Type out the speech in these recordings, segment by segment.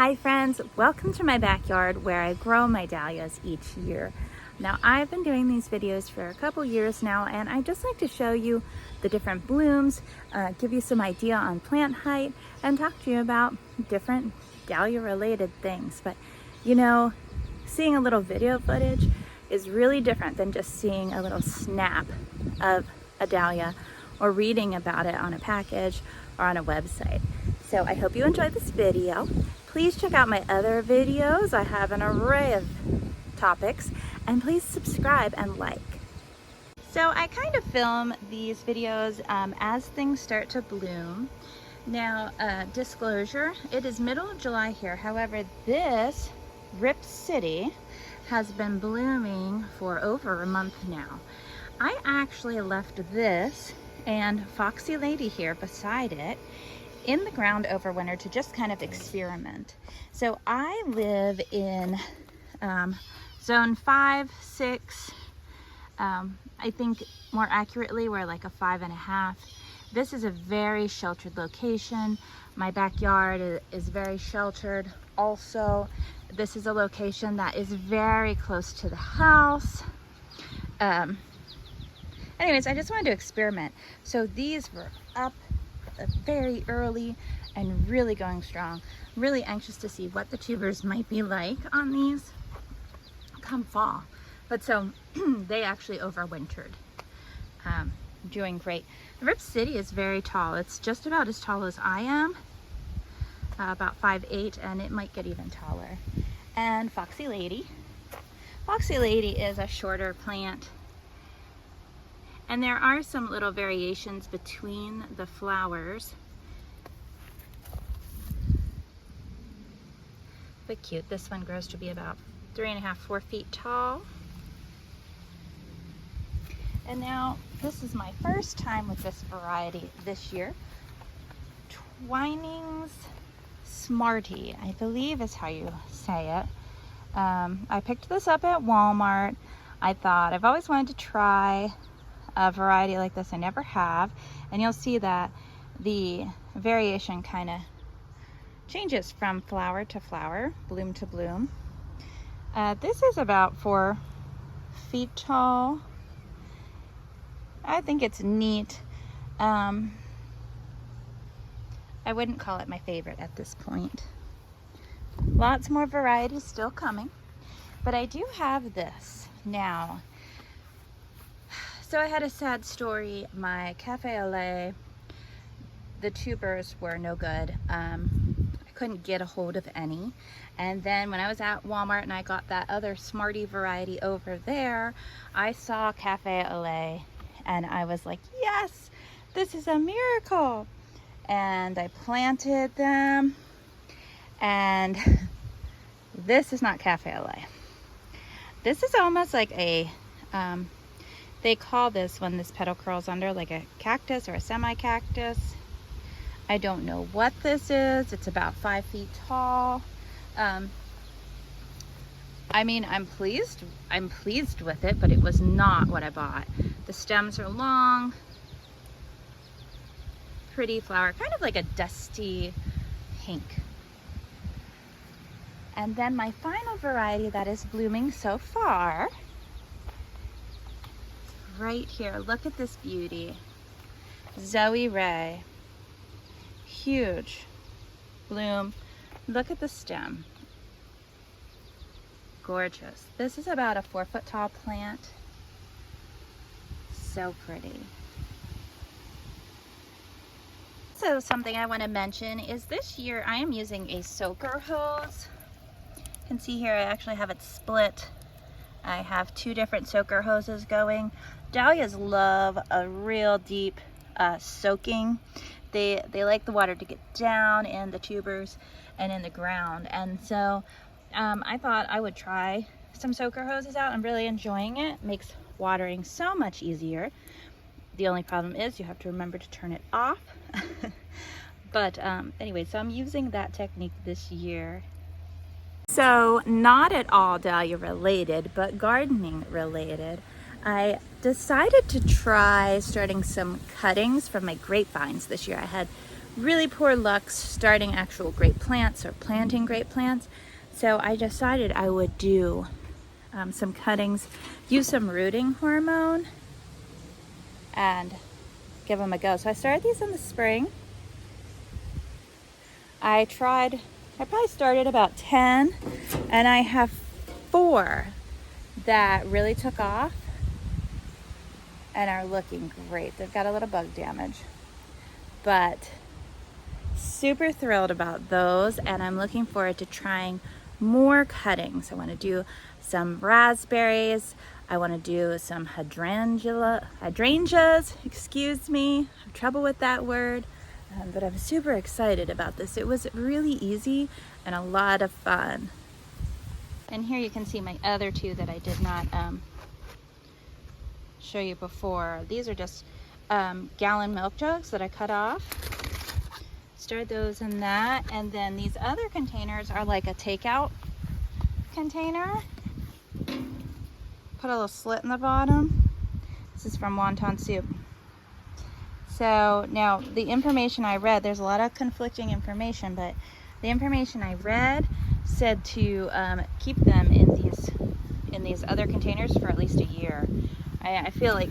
Hi friends, welcome to my backyard where I grow my dahlias each year. Now I've been doing these videos for a couple years now, and I just like to show you the different blooms, give you some idea on plant height, and talk to you about different dahlia related things. But you know, seeing a little video footage is really different than just seeing a little snap of a dahlia or reading about it on a package or on a website. So I hope you enjoyed this video. Please check out my other videos. I have an array of topics, and please subscribe and like. So I kind of film these videos as things start to bloom. Now, disclosure, it is middle of July here. However, this Rip City has been blooming for over a month now. I actually left this and Foxy Lady here beside it in the ground over winter to just kind of experiment. So I live in zone 5, 6, I think more accurately we're like a 5.5. This is a very sheltered location. My backyard is very sheltered. Also, this is a location that is very close to the house. Anyways, I just wanted to experiment. So these were up very early and really going strong. I'm really anxious to see what the tubers might be like on these come fall. But so they actually overwintered, doing great. The Rip City is very tall. It's just about as tall as I am, about 5'8", and it might get even taller. And Foxy Lady. Foxy Lady is a shorter plant. And there are some little variations between the flowers. But cute. This one grows to be about 3.5, 4 feet tall. And now this is my first time with this variety this year. Twinings Smarty, I believe is how you say it. I picked this up at Walmart. I thought I've always wanted to try a variety like this. I never have, and you'll see that the variation kind of changes from flower to flower, bloom to bloom. This is about 4 feet tall. I think it's neat. I wouldn't call it my favorite at this point. Lots more varieties still coming, but I do have this now. So I had a sad story. My cafe au lait, the tubers were no good. I couldn't get a hold of any. And then when I was at Walmart and I got that other Smarty variety over there, I saw cafe au lait and I was like, yes, this is a miracle. And I planted them, and this is not cafe au lait. This is almost like a, they call this when this petal curls under like a cactus or a semi-cactus. I don't know what this is. It's about 5 feet tall. I mean, I'm pleased with it, but it was not what I bought. The stems are long, pretty flower, kind of like a dusty pink. And then my final variety that is blooming so far, right here, look at this beauty. Zoe Ray. Huge bloom. Look at the stem. Gorgeous. This is about a 4 foot tall plant. So pretty. So something I want to mention is this year I am using a soaker hose. You can see here I actually have it split. I have 2 different soaker hoses going. Dahlias love a real deep soaking. They like the water to get down in the tubers and in the ground. And so I thought I would try some soaker hoses out. I'm really enjoying it. Makes watering so much easier. The only problem is you have to remember to turn it off. But anyway, so I'm using that technique this year. So not at all dahlia related, but gardening related. I decided to try starting some cuttings from my grapevines this year. I had really poor luck starting actual great plants or planting great plants. So I decided I would do some cuttings, use some rooting hormone, and give them a go. So I started these in the spring. I probably started about 10, and I have 4 that really took off and are looking great. They've got a little bug damage, but super thrilled about those, and I'm looking forward to trying more cuttings. I want to do some raspberries. I want to do some hydrangeas, excuse me. I have trouble with that word, but I'm super excited about this. It was really easy and a lot of fun. And here you can see my other 2 that I did not show you before. These are just gallon milk jugs that I cut off. Stirred those in that, and then these other containers are like a takeout container. Put a little slit in the bottom. This is from wonton soup. So now the information I read, there's a lot of conflicting information, but the information I read said to keep them in these other containers for at least a year. I feel like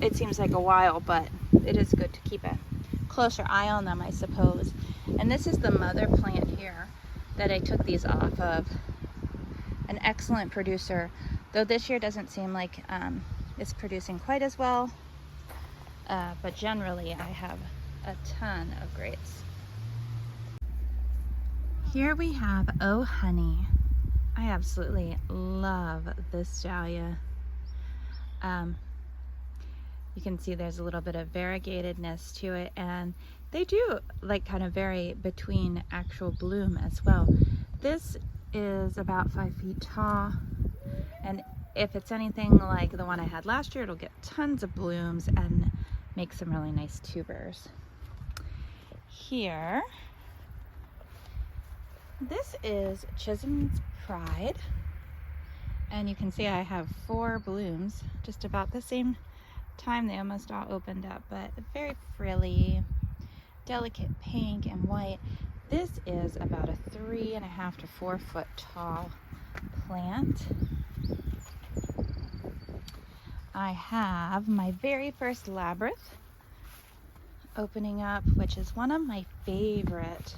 it seems like a while, but it is good to keep a closer eye on them, I suppose. And this is the mother plant here that I took these off of. An excellent producer, though this year doesn't seem like it's producing quite as well, but generally I have a ton of grapes. Here we have Oh Honey. I absolutely love this dahlia. You can see there's a little bit of variegatedness to it, and they do like kind of vary between actual bloom as well. This is about 5 feet tall, and if it's anything like the one I had last year, it'll get tons of blooms and make some really nice tubers. Here, this is Chisholm's Pride, and you can see I have 4 blooms, just about the same time they almost all opened up, but very frilly, delicate pink and white. This is about a 3.5 to 4 foot tall plant. I have my very first Labyrinth opening up, which is one of my favorite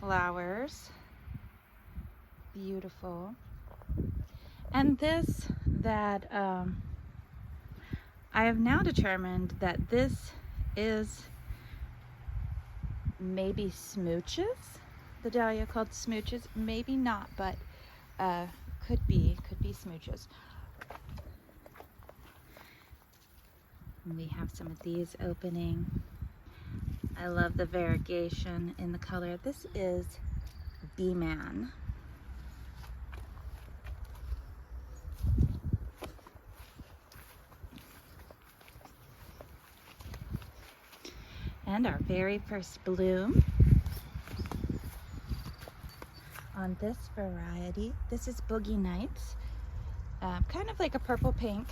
flowers. Beautiful. And this that I have now determined that this is maybe Smooches, the dahlia called Smooches, maybe not, but could be Smooches. And we have some of these opening. I love the variegation in the color. This is B-Man. And our very first bloom on this variety. This is Boogie Nights, kind of like a purple pink.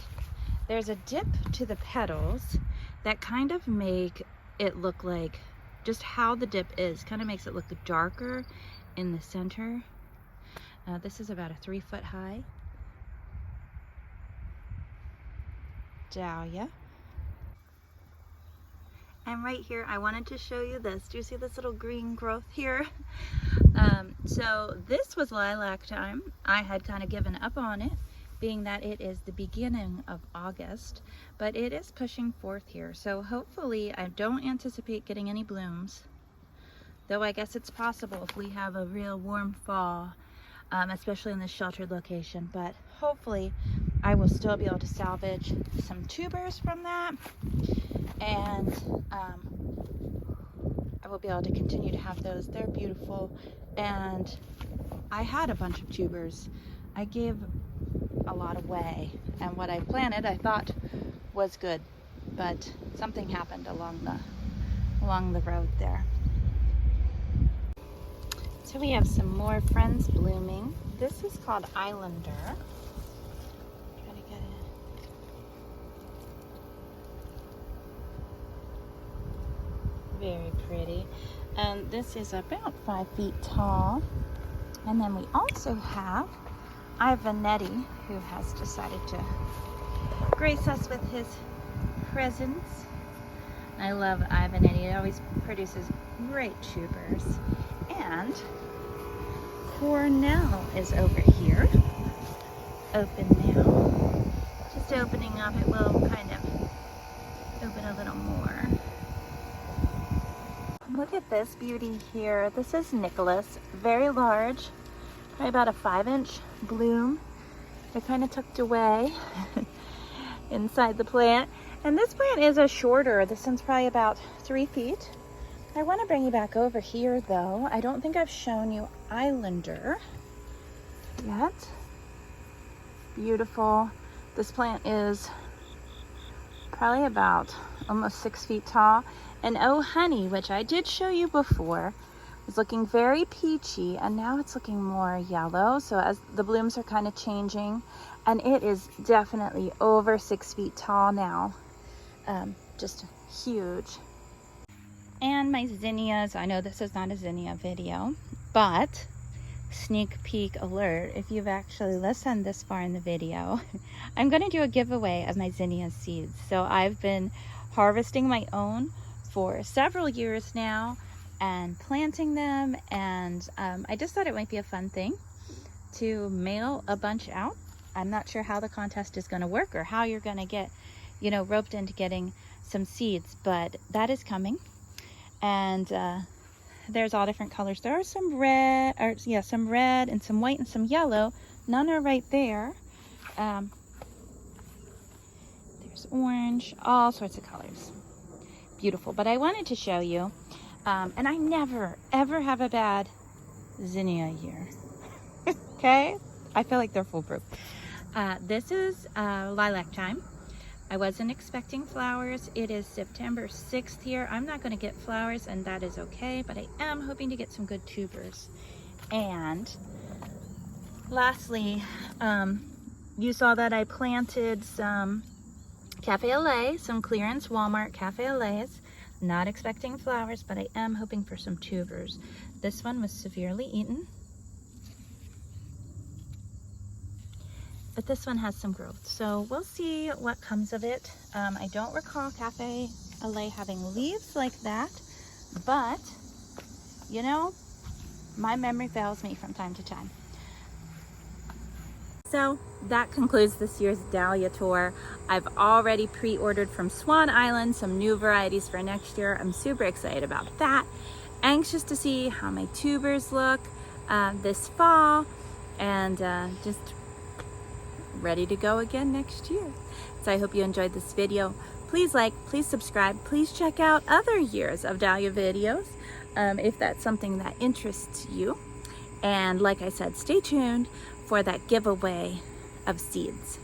There's a dip to the petals that kind of make it look like just how the dip is, kind of makes it look darker in the center. This is about a 3 foot high dahlia. And right here, I wanted to show you this. Do you see this little green growth here? So this was lilac time. I had kind of given up on it, being that it is the beginning of August, but it is pushing forth here. So hopefully, I don't anticipate getting any blooms, though I guess it's possible if we have a real warm fall, especially in this sheltered location. But hopefully, I will still be able to salvage some tubers from that, and I will be able to continue to have those. They're beautiful, and I had a bunch of tubers. I gave a lot away, and what I planted I thought was good, but something happened along the road there. So we have some more friends blooming. This is called Islander. Try to get it. Very pretty. pretty. And this is about 5 feet tall. And then we also have Ivanetti, who has decided to grace us with his presence. I love Ivanetti. It always produces great tubers. And Cornell is over here. Open now. Just opening up. It will kind of open a little more. Look at this beauty here. This is Nicholas. Very large. Probably about a 5-inch bloom. They're kind of tucked away inside the plant. And this plant is a shorter. This one's probably about 3 feet. I want to bring you back over here though. I don't think I've shown you Islander yet. Beautiful. This plant is probably about almost 6 feet tall. And Oh Honey, which I did show you before, was looking very peachy, and now it's looking more yellow. So as the blooms are kind of changing, and it is definitely over 6 feet tall now. Just huge. And my zinnias, I know this is not a zinnia video, but sneak peek alert, if you've actually listened this far in the video, I'm going to do a giveaway of my zinnia seeds. So I've been harvesting my own for several years now and planting them, and I just thought it might be a fun thing to mail a bunch out. I'm not sure how the contest is going to work or how you're going to get, you know, roped into getting some seeds, but that is coming. And there's all different colors. There are some red, some red and some white and some yellow. None are right there. There's orange, all sorts of colors. Beautiful. But I wanted to show you, and I never ever have a bad zinnia year. Okay, I feel like they're foolproof. This is lilac time. I wasn't expecting flowers. It is September 6th here. I'm not going to get flowers, and that is okay, but I am hoping to get some good tubers. And lastly, you saw that I planted some Cafe au lait, some clearance Walmart Cafe au laits. Not expecting flowers, but I am hoping for some tubers. This one was severely eaten, but this one has some growth, so we'll see what comes of it. I don't recall Cafe au lait having leaves like that, but you know, my memory fails me from time to time. So that concludes this year's Dahlia tour. I've already pre-ordered from Swan Island some new varieties for next year. I'm super excited about that. Anxious to see how my tubers look this fall, and just ready to go again next year. So I hope you enjoyed this video. Please like, please subscribe, please check out other years of Dahlia videos if that's something that interests you. And like I said, stay tuned for that giveaway of seeds.